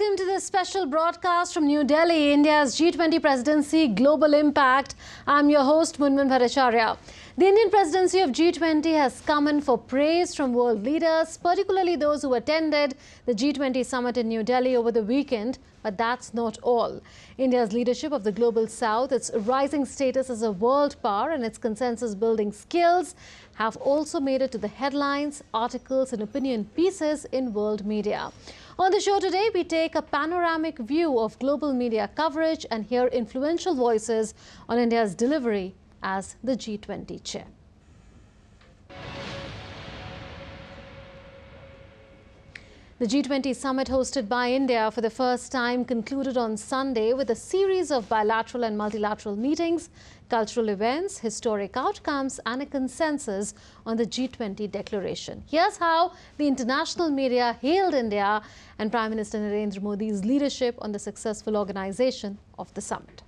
Welcome to this special broadcast from New Delhi, India's G20 presidency, Global Impact. I'm your host, Munmun Bhattacharya. The Indian presidency of G20 has come in for praise from world leaders, particularly those who attended the G20 Summit in New Delhi over the weekend. But that's not all. India's leadership of the Global South, its rising status as a world power and its consensus-building skills have also made it to the headlines, articles and opinion pieces in world media. On the show today, we take a panoramic view of global media coverage and hear influential voices on India's delivery as the G20 chair. The G20 summit hosted by India for the first time concluded on Sunday with a series of bilateral and multilateral meetings, cultural events, historic outcomes and a consensus on the G20 declaration. Here's how the international media hailed India and Prime Minister Narendra Modi's leadership on the successful organization of the summit.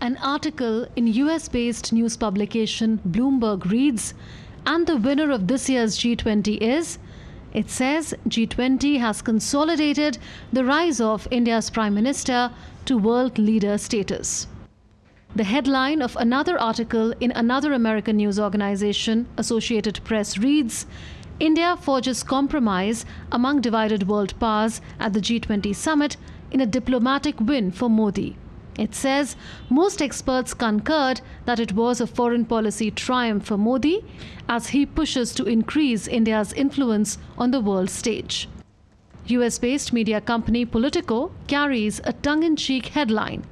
An article in US-based news publication Bloomberg reads, "And the winner of this year's G20 is..." It says G20 has consolidated the rise of India's Prime Minister to world leader status. The headline of another article in another American news organization, Associated Press, reads, "India forges compromise among divided world powers at the G20 summit in a diplomatic win for Modi." It says most experts concurred that it was a foreign policy triumph for Modi as he pushes to increase India's influence on the world stage. US-based media company Politico carries a tongue-in-cheek headline,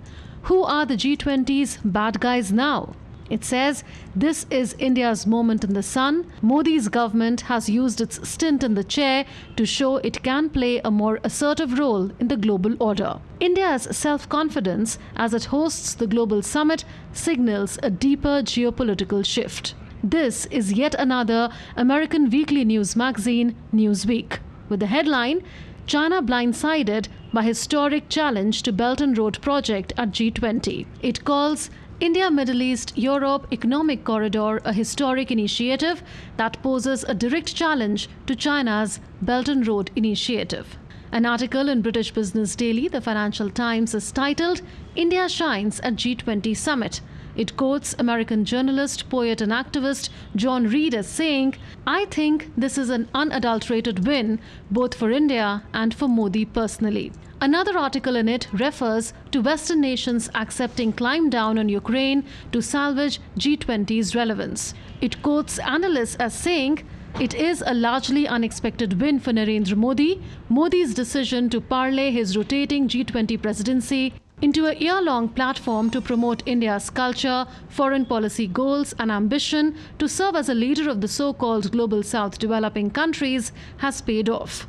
"Who are the G20's bad guys now?" It says, "This is India's moment in the sun. Modi's government has used its stint in the chair to show it can play a more assertive role in the global order." India's self-confidence as it hosts the global summit signals a deeper geopolitical shift. This is yet another American weekly news magazine, Newsweek, with the headline, "China blindsided by historic challenge to Belt and Road project at G20." It calls India, Middle East, Europe Economic Corridor a historic initiative that poses a direct challenge to China's Belt and Road initiative. An article in British Business Daily, the Financial Times, is titled, "India Shines at G20 Summit." It quotes American journalist, poet and activist John Reed as saying, "I think this is an unadulterated win both for India and for Modi personally." Another article in it refers to Western nations accepting climb down on Ukraine to salvage G20's relevance. It quotes analysts as saying, "It is a largely unexpected win for Narendra Modi. Modi's decision to parlay his rotating G20 presidency into a year-long platform to promote India's culture, foreign policy goals and ambition to serve as a leader of the so-called Global South developing countries has paid off."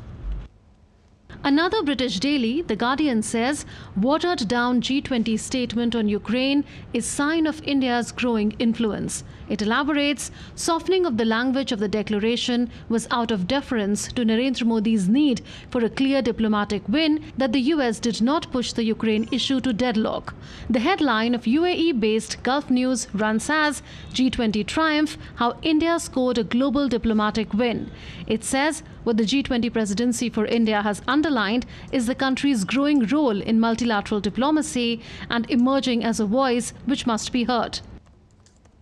Another British daily, The Guardian, says watered-down G20 statement on Ukraine is sign of India's growing influence. It elaborates, softening of the language of the declaration was out of deference to Narendra Modi's need for a clear diplomatic win that the US did not push the Ukraine issue to deadlock. The headline of UAE-based Gulf News runs as, "G20 Triumph, How India Scored a Global Diplomatic Win." It says what the G20 presidency for India has underlined is the country's growing role in multilateral diplomacy and emerging as a voice which must be heard.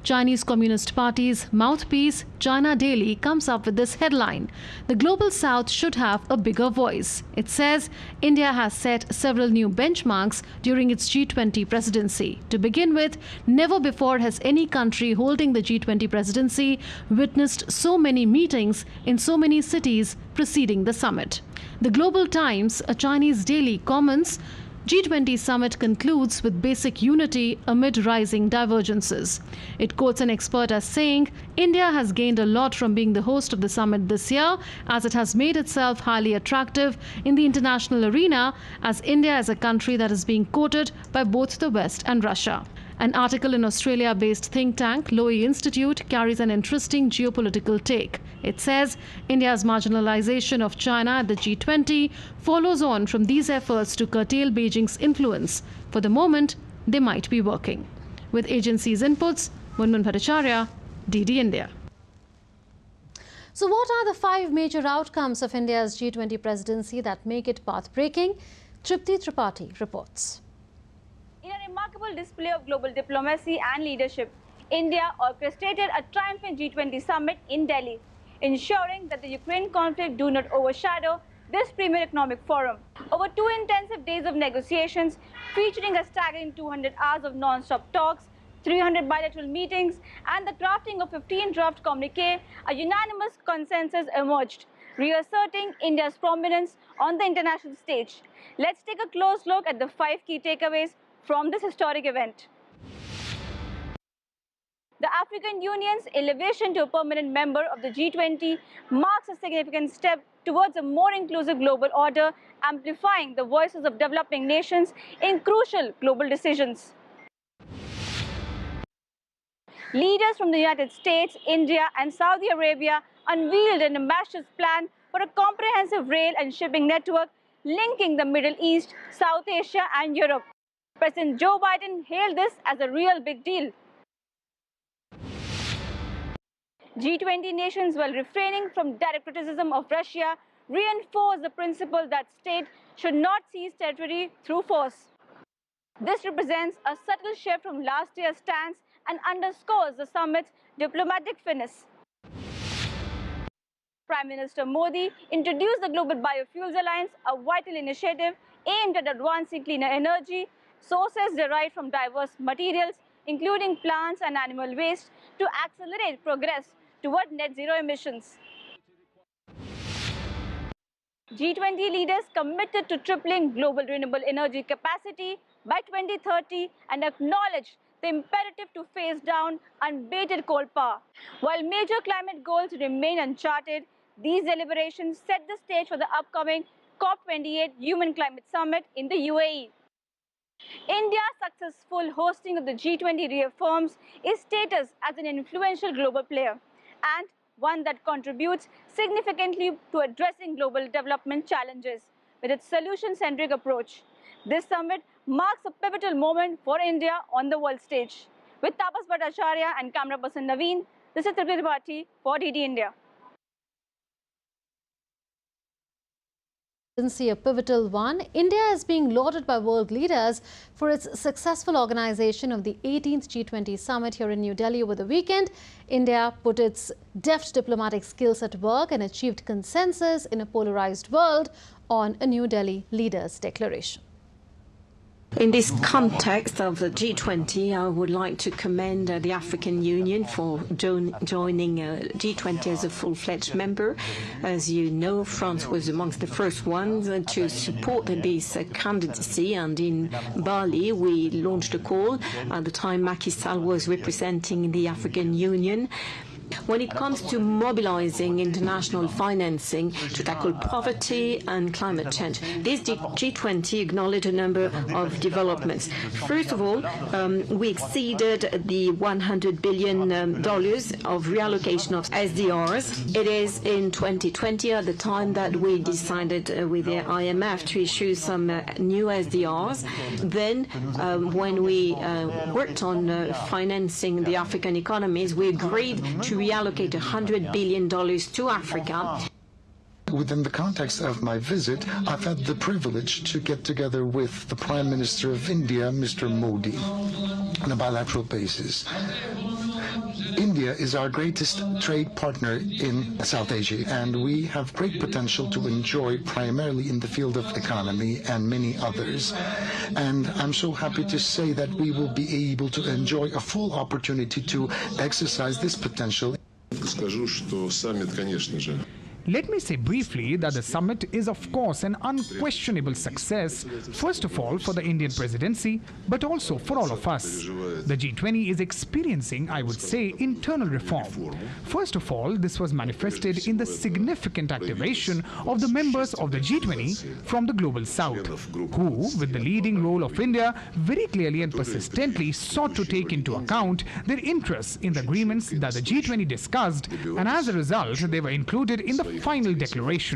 Chinese Communist Party's mouthpiece, China Daily, comes up with this headline, "The Global South should have a bigger voice." It says India has set several new benchmarks during its G20 presidency. To begin with, never before has any country holding the G20 presidency witnessed so many meetings in so many cities preceding the summit. The Global Times, a Chinese daily, comments, G20 summit concludes with basic unity amid rising divergences. It quotes an expert as saying, "India has gained a lot from being the host of the summit this year, as it has made itself highly attractive in the international arena, as India is a country that is being quoted by both the West and Russia." An article in Australia-based think tank Lowy Institute carries an interesting geopolitical take. It says India's marginalization of China at the G20 follows on from these efforts to curtail Beijing's influence. For the moment, they might be working. With agency's inputs, Munmun Bhattacharya, DD India. So what are the 5 major outcomes of India's G20 presidency that make it path-breaking? Tripti Tripathi reports. In a remarkable display of global diplomacy and leadership, India orchestrated a triumphant G20 summit in Delhi, ensuring that the Ukraine conflict do not overshadow this premier economic forum. Over 2 intensive days of negotiations, featuring a staggering 200 hours of non-stop talks, 300 bilateral meetings, and the crafting of 15 draft communiques, a unanimous consensus emerged, reasserting India's prominence on the international stage. Let's take a close look at the 5 key takeaways from this historic event. The African Union's elevation to a permanent member of the G20 marks a significant step towards a more inclusive global order, amplifying the voices of developing nations in crucial global decisions. Leaders from the United States, India, and Saudi Arabia unveiled an ambitious plan for a comprehensive rail and shipping network linking the Middle East, South Asia, and Europe. President Joe Biden hailed this as a real big deal. G20 nations, while refraining from direct criticism of Russia, reinforced the principle that states should not seize territory through force. This represents a subtle shift from last year's stance and underscores the summit's diplomatic finesse. Prime Minister Modi introduced the Global Biofuels Alliance, a vital initiative aimed at advancing cleaner energy, sources derived from diverse materials, including plants and animal waste, to accelerate progress toward net zero emissions. G20 leaders committed to tripling global renewable energy capacity by 2030 and acknowledged the imperative to phase down unabated coal power. While major climate goals remain uncharted, these deliberations set the stage for the upcoming COP28 Human Climate Summit in the UAE. India's successful hosting of the G20 reaffirms its status as an influential global player and one that contributes significantly to addressing global development challenges with its solution-centric approach. This summit marks a pivotal moment for India on the world stage. With Tapas Bhattacharya and camera person Naveen, this is Tripti Tripathi for DD India. A pivotal one, India is being lauded by world leaders for its successful organization of the 18th G20 Summit here in New Delhi over the weekend. India put its deft diplomatic skills at work and achieved consensus in a polarized world on a New Delhi leaders' declaration. In this context of the G20, I would like to commend the African Union for joining G20 as a full-fledged member. As you know, France was amongst the first ones to support this candidacy, and in Bali we launched a call. At the time, Macky Sall was representing the African Union. When it comes to mobilizing international financing to tackle poverty and climate change, this G20 acknowledged a number of developments. First of all, we exceeded the $100 billion of reallocation of SDRs. It is in 2020, at the time, that we decided with the IMF to issue some new SDRs. Then, when we worked on financing the African economies, we agreed to reallocate $100 billion to Africa. Within the context of my visit, I've had the privilege to get together with the Prime Minister of India, Mr. Modi, on a bilateral basis. India is our greatest trade partner in South Asia, and we have great potential to enjoy primarily in the field of economy and many others. And I'm so happy to say that we will be able to enjoy a full opportunity to exercise this potential. Let me say briefly that the summit is, of course, an unquestionable success, first of all for the Indian presidency, but also for all of us. The G20 is experiencing, I would say, internal reform. First of all, this was manifested in the significant activation of the members of the G20 from the global south, who, with the leading role of India, very clearly and persistently sought to take into account their interests in the agreements that the G20 discussed, and as a result, they were included in the final declaration.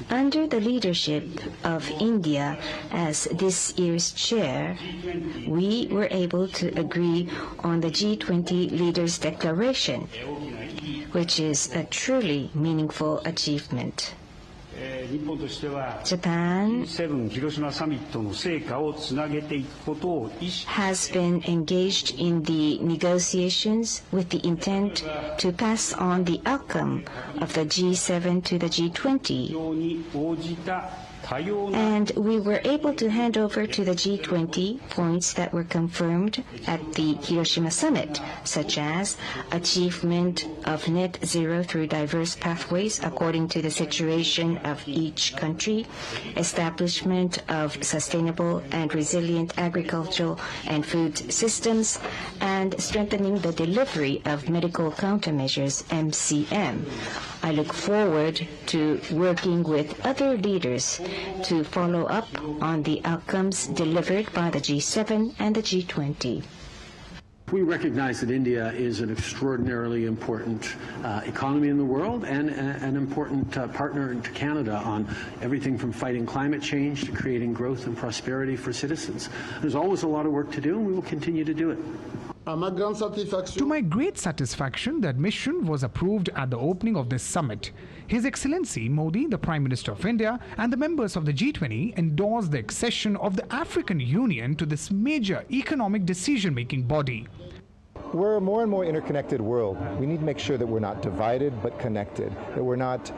Under the leadership of India as this year's chair, we were able to agree on the G20 Leaders' Declaration, which is a truly meaningful achievement. Japan has been engaged in the negotiations with the intent to pass on the outcome of the G7 to the G20. And we were able to hand over to the G20 points that were confirmed at the Hiroshima Summit, such as achievement of net zero through diverse pathways according to the situation of each country, establishment of sustainable and resilient agricultural and food systems, and strengthening the delivery of medical countermeasures, MCM. I look forward to working with other leaders to follow up on the outcomes delivered by the G7 and the G20. We recognize that India is an extraordinarily important economy in the world and an important partner to Canada on everything from fighting climate change to creating growth and prosperity for citizens. There's always a lot of work to do, and we will continue to do it. To my great satisfaction, the admission was approved at the opening of this summit. His Excellency Modi, the Prime Minister of India, and the members of the G20 endorsed the accession of the African Union to this major economic decision-making body. We're a more and more interconnected world. We need to make sure that we're not divided but connected, that we're not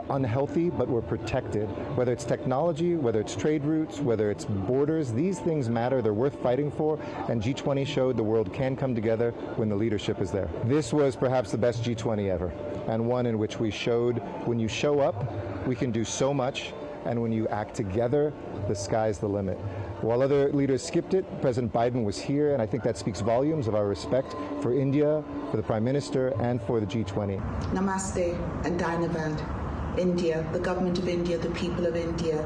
unhealthy but we're protected. Whether it's technology, whether it's trade routes, whether it's borders, these things matter, they're worth fighting for, and G20 showed the world can come together when the leadership is there. This was perhaps the best G20 ever, and one in which we showed when you show up, we can do so much, and when you act together, the sky's the limit. While other leaders skipped it, President Biden was here, and I think that speaks volumes of our respect for India, for the Prime Minister, and for the G20. Namaste and Dinavad. India, the government of India, the people of India,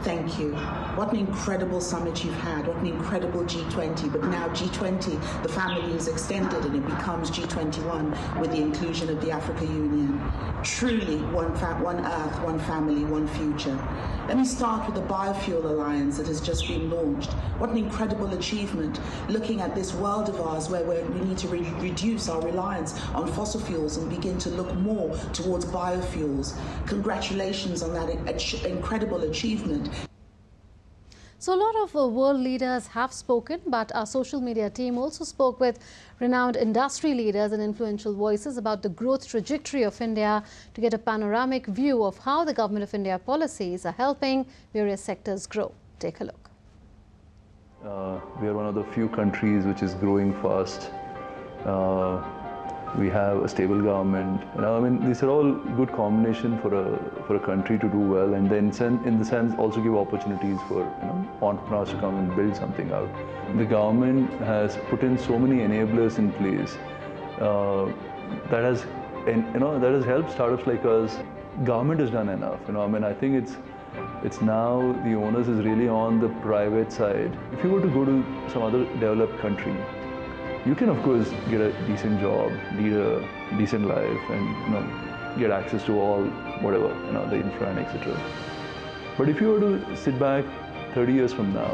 thank you. What an incredible summit you've had, what an incredible G20, but now G20, the family is extended and it becomes G21 with the inclusion of the African Union. Truly one earth, one family, one future. Let me start with the Biofuel Alliance that has just been launched. What an incredible achievement, looking at this world of ours where we need to reduce our reliance on fossil fuels and begin to look more towards biofuels. Congratulations on that incredible achievement. So a lot of world leaders have spoken, but our social media team also spoke with renowned industry leaders and influential voices about the growth trajectory of India to get a panoramic view of how the Government of India policies are helping various sectors grow. Take a look. We are one of the few countries which is growing fast. We have a stable government. I mean, these are all good combination for a country to do well, and then in the sense also give opportunities for entrepreneurs to come and build something out. The government has put in so many enablers in place that has helped startups like us. Government has done enough. I mean, I think it's now the onus is really on the private side. If you were to go to some other developed country, you can, of course, get a decent job, lead a decent life, and get access to all whatever, the infra and etc. But if you were to sit back 30 years from now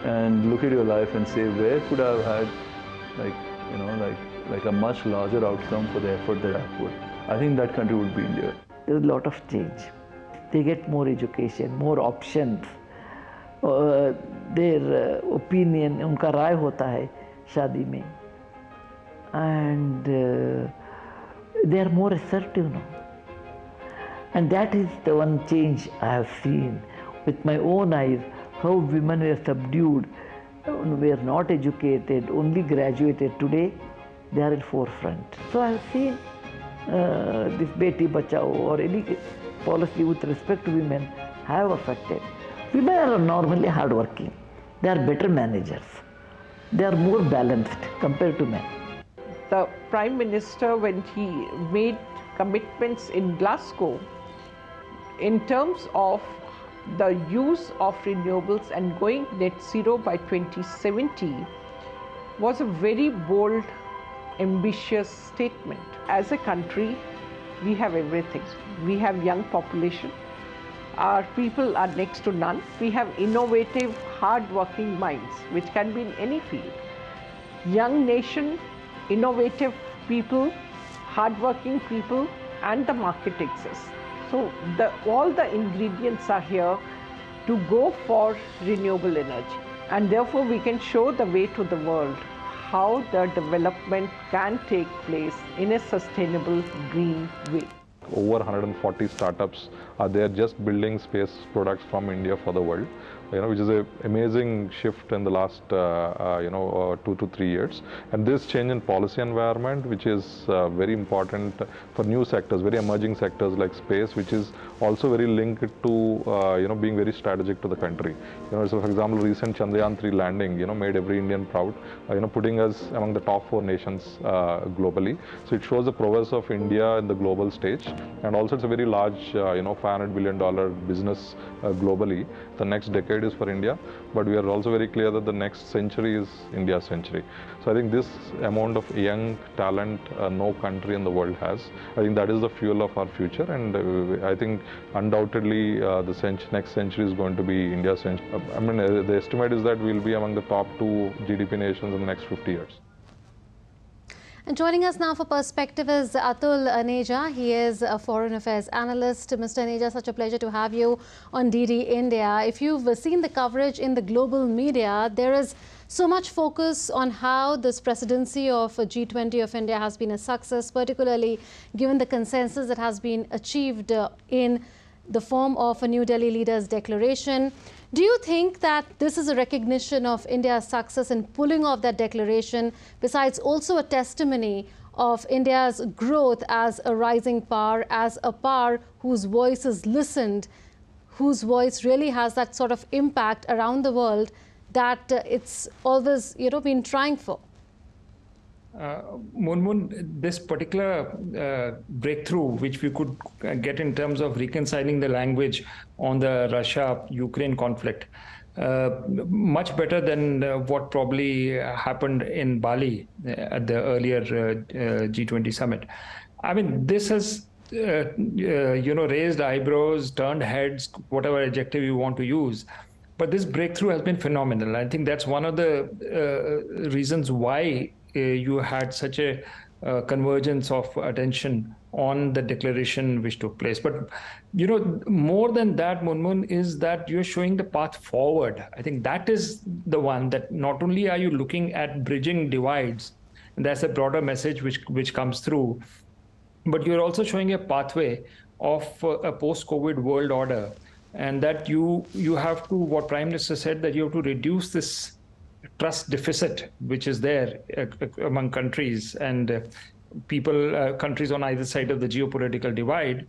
and look at your life and say, where could I have had, like a much larger outcome for the effort that I put? I think that country would be India. There's a lot of change. They get more education, more options. Their opinion, उनका राय होता है शादी में, and they are more assertive now. And that is the one change I have seen with my own eyes, how women were subdued, were not educated, only graduated. Today they are in forefront. So I have seen this Beti Bachao or any policy with respect to women have affected. Women are normally hardworking. They are better managers. They are more balanced compared to men. The Prime Minister, when he made commitments in Glasgow in terms of the use of renewables and going net zero by 2070, was a very bold, ambitious statement. As a country, we have everything. We have young population. Our people are next to none. We have innovative, hard-working minds, which can be in any field. Young nation, innovative people, hard-working people, and the market exists. So all the ingredients are here to go for renewable energy. And therefore, we can show the way to the world how the development can take place in a sustainable green way. Over 140 startups are there just building space products from India for the world, which is an amazing shift in the last 2 to 3 years. And this change in policy environment, which is very important for new sectors, very emerging sectors like space, which is also very linked to being very strategic to the country. So for example, recent Chandrayaan-3 landing, made every Indian proud, putting us among the top 4 nations globally. So it shows the prowess of India in the global stage, and also it's a very large, $500 billion business globally. The next decade is for India, but we are also very clear that the next century is India's century. So I think this amount of young talent no country in the world has, I think that is the fuel of our future, and I think undoubtedly the next century is going to be India's century. I mean, the estimate is that we'll be among the top 2 GDP nations in the next 50 years. And joining us now for perspective is Atul Aneja. He is a foreign affairs analyst. Mr. Aneja, such a pleasure to have you on DD India. If you've seen the coverage in the global media, there is so much focus on how this presidency of G20 of India has been a success, particularly given the consensus that has been achieved in the form of a New Delhi Leaders Declaration. Do you think that this is a recognition of India's success in pulling off that declaration, besides also a testimony of India's growth as a rising power, as a power whose voice is listened, whose voice really has that sort of impact around the world that it's always, been trying for? This particular breakthrough, which we could get in terms of reconciling the language on the Russia-Ukraine conflict, much better than what probably happened in Bali at the earlier G20 summit. I mean, this has raised eyebrows, turned heads, whatever adjective you want to use. But this breakthrough has been phenomenal. I think that's one of the reasons why you had such a convergence of attention on the declaration which took place. But, more than that, Munmun, is that you're showing the path forward. I think that is the one that not only are you looking at bridging divides, and that's a broader message which comes through, but you're also showing a pathway of a post-COVID world order. And that you have to, what Prime Minister said, that you have to reduce this trust deficit which is there among countries and countries on either side of the geopolitical divide,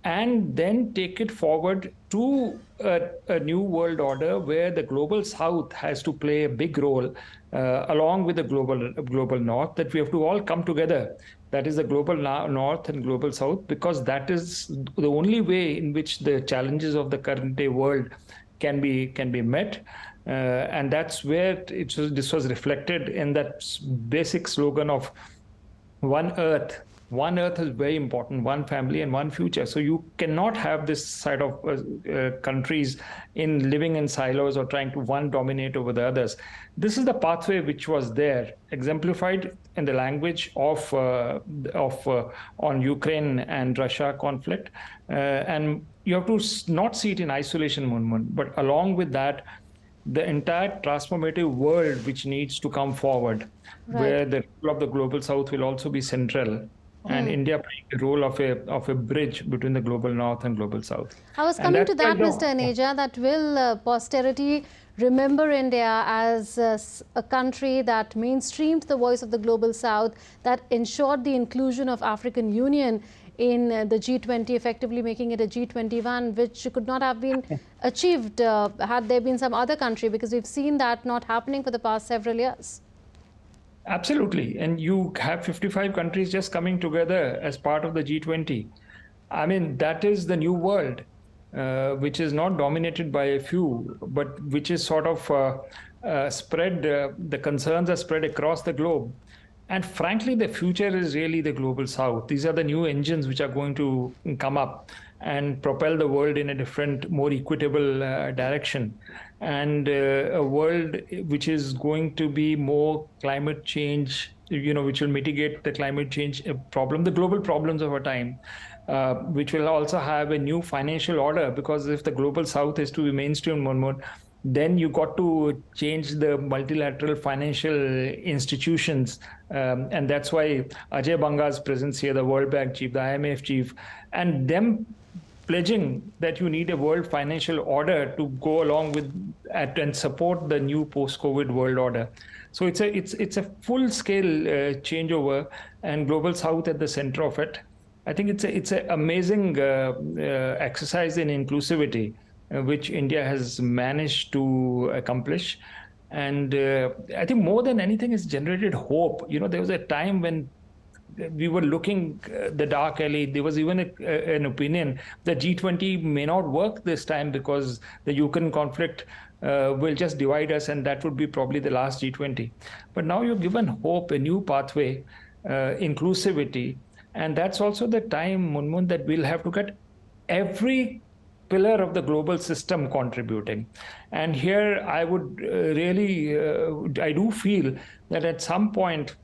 and then take it forward to a new world order where the global south has to play a big role along with the global north, that we have to all come together. That is the global north and global south, because that is the only way in which the challenges of the current day world can be met. And that's where this was reflected in that basic slogan of one earth. One earth is very important, one family and one future. So you cannot have this side of countries living in silos or trying to one dominate over the others. This is the pathway which was there, exemplified in the language of on Ukraine and Russia conflict. And you have to not see it in isolation, Munmun, but along with that, the entire transformative world which needs to come forward, right, where the role of the global south will also be central. And India playing the role of a bridge between the global north and global south. I was coming to that, Mr. Aneja, that will posterity remember India as a country that mainstreamed the voice of the global south, that ensured the inclusion of African Union in the G20, effectively making it a G21, which could not have been achieved had there been some other country, because we've seen that not happening for the past several years. Absolutely. And you have 55 countries just coming together as part of the G20. I mean, that is the new world, which is not dominated by a few, but which is sort of spread, the concerns are spread across the globe. And frankly, the future is really the global south. These are the new engines which are going to come up and propel the world in a different, more equitable direction. And a world which is going to be more climate change, which will mitigate the climate change problem, the global problems of our time. Which will also have a new financial order, because if the global south is to be mainstream, then you got to change the multilateral financial institutions. And that's why Ajay Banga's presence here, the World Bank chief, the IMF chief, and them pledging that you need a world financial order to go along with and support the new post-COVID world order. So it's a full-scale changeover, and global south at the center of it. I think it's an amazing exercise in inclusivity, which India has managed to accomplish. And I think more than anything, it's generated hope. There was a time when we were looking the dark alley. There was even an opinion that G20 may not work this time because the Ukraine conflict will just divide us, and that would be probably the last G20. But now you're given hope, a new pathway, inclusivity. And that's also the time, Munmun, that we'll have to get every pillar of the global system contributing. And here I would I do feel that at some point,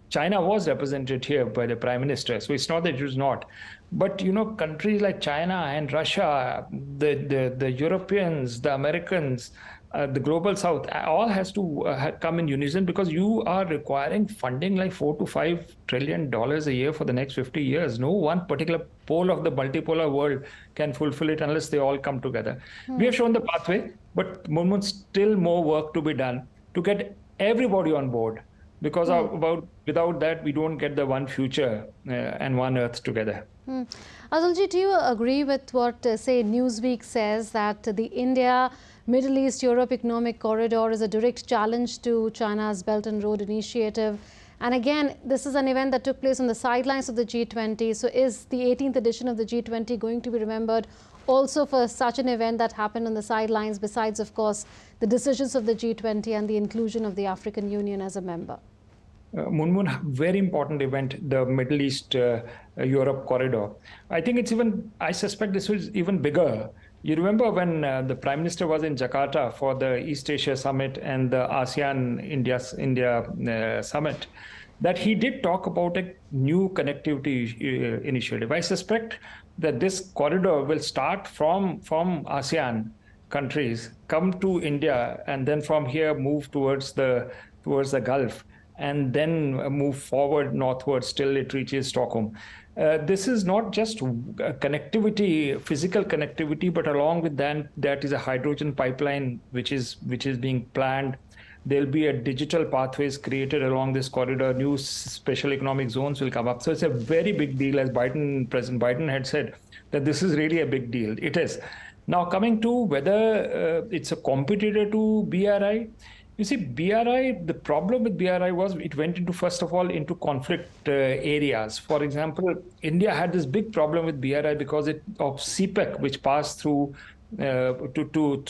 China was represented here by the Prime Minister. So it's not that it was not. But, countries like China and Russia, the Europeans, the Americans, the global south, all has to come in unison, because you are requiring funding like $4 to $5 trillion a year for the next 50 years. No one particular pole of the multipolar world can fulfill it unless they all come together. We have shown the pathway, but Munmun, still more work to be done to get everybody on board, because without that, we don't get the one future and one earth together. Atulji, do you agree with what, say, Newsweek says, that the India Middle East Europe Economic Corridor is a direct challenge to China's Belt and Road Initiative? And again, this is an event that took place on the sidelines of the G20. So is the 18th edition of the G20 going to be remembered also for such an event that happened on the sidelines, besides, of course, the decisions of the G20 and the inclusion of the African Union as a member? Munmun, very important event, the Middle East Europe corridor. I think I suspect this was even bigger. You remember when the Prime Minister was in Jakarta for the East Asia Summit and the ASEAN-India Summit, that he did talk about a new connectivity initiative. I suspect that this corridor will start from ASEAN countries, come to India, and then from here move towards the Gulf, and then move forward northwards till it reaches Stockholm. This is not just connectivity, physical connectivity, but along with that is a hydrogen pipeline which is being planned. There'll be a digital pathways created along this corridor. New special economic zones will come up. So it's a very big deal, as President Biden had said, that this is really a big deal. It is. Now, coming to whether it's a competitor to BRI, you see, BRI, the problem with BRI was it went into, first of all, into conflict areas. For example, India had this big problem with BRI because of CPEC, which passed through to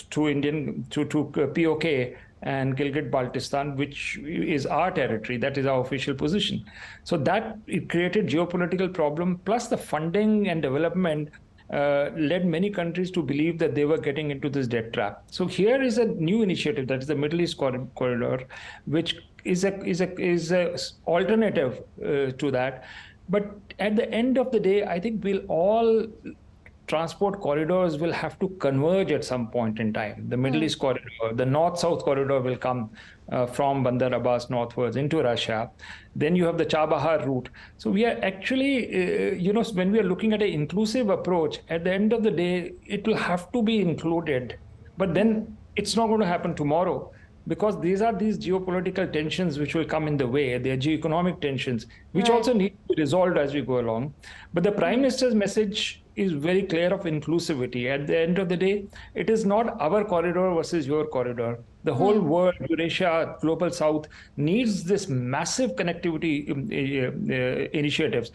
POK and Gilgit-Baltistan, which is our territory. That is our official position. So that it created geopolitical problem, plus the funding and development led many countries to believe that they were getting into this debt trap. So here is a new initiative, that is the Middle East Corridor, which is a alternative to that. But at the end of the day, I think all transport corridors will have to converge at some point in time. The Middle East Corridor, the North-South Corridor will come from Bandar Abbas northwards into Russia. Then you have the Chabahar route. So we are actually, when we are looking at an inclusive approach, at the end of the day, it will have to be included. But then it's not going to happen tomorrow, because these geopolitical tensions which will come in the way. They are geoeconomic tensions, which also need to be resolved as we go along. But the Prime Minister's message is very clear of inclusivity. At the end of the day, it is not our corridor versus your corridor. The whole world, Eurasia, Global South, needs this massive connectivity initiatives.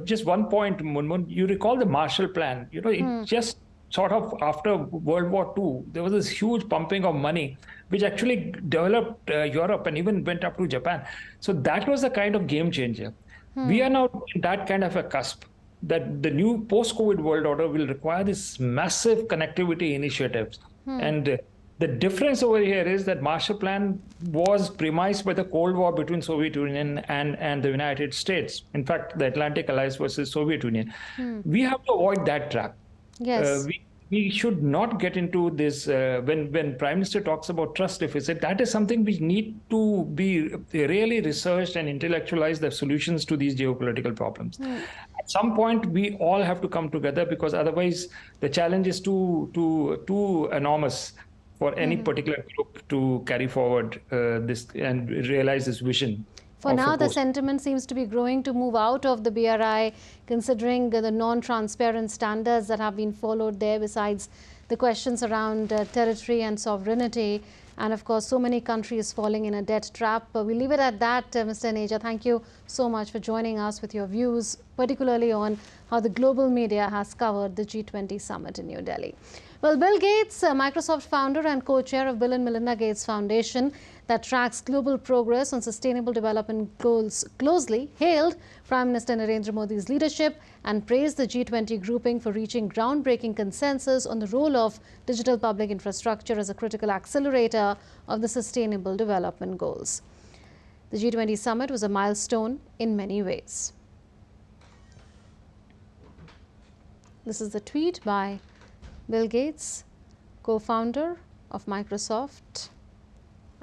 Just one point, Munmun, you recall the Marshall Plan. It just sort of after World War II, there was this huge pumping of money, which actually developed Europe and even went up to Japan. So that was the kind of game changer. We are now in that kind of a cusp, that the new post-COVID world order will require this massive connectivity initiatives. And the difference over here is that Marshall Plan was premised by the Cold War between Soviet Union and the United States. In fact, the Atlantic Alliance versus Soviet Union. We have to avoid that trap. Yes. We should not get into this. When Prime Minister talks about trust deficit, that is something we need to be really researched and intellectualize the solutions to these geopolitical problems. At some point, we all have to come together, because otherwise the challenge is too enormous for any particular group to carry forward this and realize this vision. For now, the sentiment seems to be growing to move out of the BRI, considering the non-transparent standards that have been followed there, besides the questions around territory and sovereignty, and of course, so many countries falling in a debt trap. We'll leave it at that, Mr. Aneja. Thank you so much for joining us with your views, particularly on how the global media has covered the G20 Summit in New Delhi. Well, Bill Gates, Microsoft founder and co-chair of Bill and Melinda Gates Foundation, that tracks global progress on sustainable development goals closely, hailed Prime Minister Narendra Modi's leadership and praised the G20 grouping for reaching groundbreaking consensus on the role of digital public infrastructure as a critical accelerator of the sustainable development goals. The G20 summit was a milestone in many ways. This is the tweet by Bill Gates, co-founder of Microsoft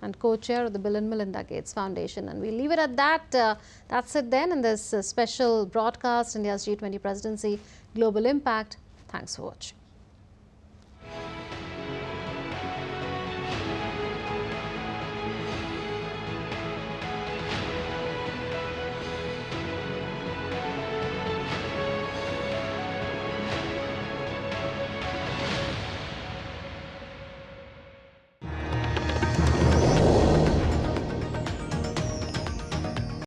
and co-chair of the Bill and Melinda Gates Foundation. And we leave it at that. That's it then in this special broadcast, India's G20 Presidency Global Impact. Thanks for watching.